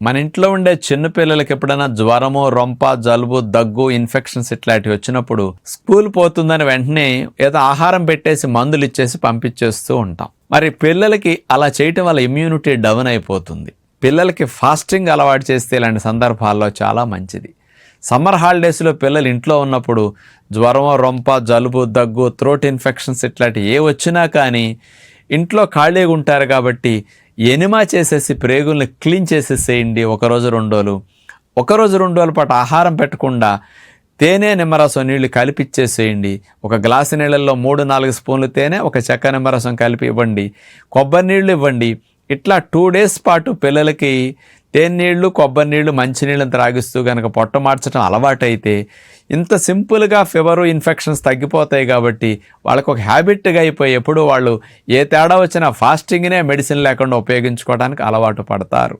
మన ఇంట్లో ఉండే చిన్న పిల్లలకి ఎప్పుడైనా జ్వరము, రొంప, జలుబు, దగ్గు, ఇన్ఫెక్షన్స్ ఇట్లాంటివి వచ్చినప్పుడు స్కూల్ పోతుందని వెంటనే ఏదో ఆహారం పెట్టేసి మందులు ఇచ్చేసి పంపించేస్తూ ఉంటాం. మరి పిల్లలకి అలా చేయటం వల్ల ఇమ్యూనిటీ డౌన్ అయిపోతుంది. పిల్లలకి ఫాస్టింగ్ అలవాటు చేస్తే ఇలాంటి సందర్భాల్లో చాలా మంచిది. సమ్మర్ హాలిడేస్లో పిల్లలు ఇంట్లో ఉన్నప్పుడు జ్వరం, రొంప, జలుబు, దగ్గు, థ్రోట్ ఇన్ఫెక్షన్స్ ఇట్లాంటివి ఏ వచ్చినా కానీ ఇంట్లో ఖాళీగా ఉంటారు కాబట్టి ఎనిమా చేసేసి ప్రేగుల్ని క్లీన్ చేసేసేయండి. ఒకరోజు 2 రోజులు, ఒకరోజు 2 రోజుల పాటు ఆహారం పెట్టకుండా తేనె, నిమ్మరసం నీళ్లు కలిపిచ్చేసేయండి. ఒక గ్లాసు నీళ్ళల్లో 3-4 స్పూన్లు తేనె, ఒక చెక్క నిమ్మరసం కలిపి ఇవ్వండి. కొబ్బరి నీళ్ళు ఇవ్వండి. ఇట్లా 2 డేస్ పాటు పిల్లలకి తేనె నీళ్ళు, కొబ్బరి నీళ్ళు, మంచినీళ్ళని త్రాగిస్తూ కనుక పొట్ట మార్చడం అలవాటైతే ఇంత సింపుల్గా ఫీవరు, ఇన్ఫెక్షన్స్ తగ్గిపోతాయి. కాబట్టి వాళ్ళకు ఒక హ్యాబిట్గా అయిపోయి ఎప్పుడు వాళ్ళు ఏ తేడా వచ్చినా ఫాస్టింగ్నే మెడిసిన్ లేకుండా ఉపయోగించుకోవడానికి అలవాటు పడతారు.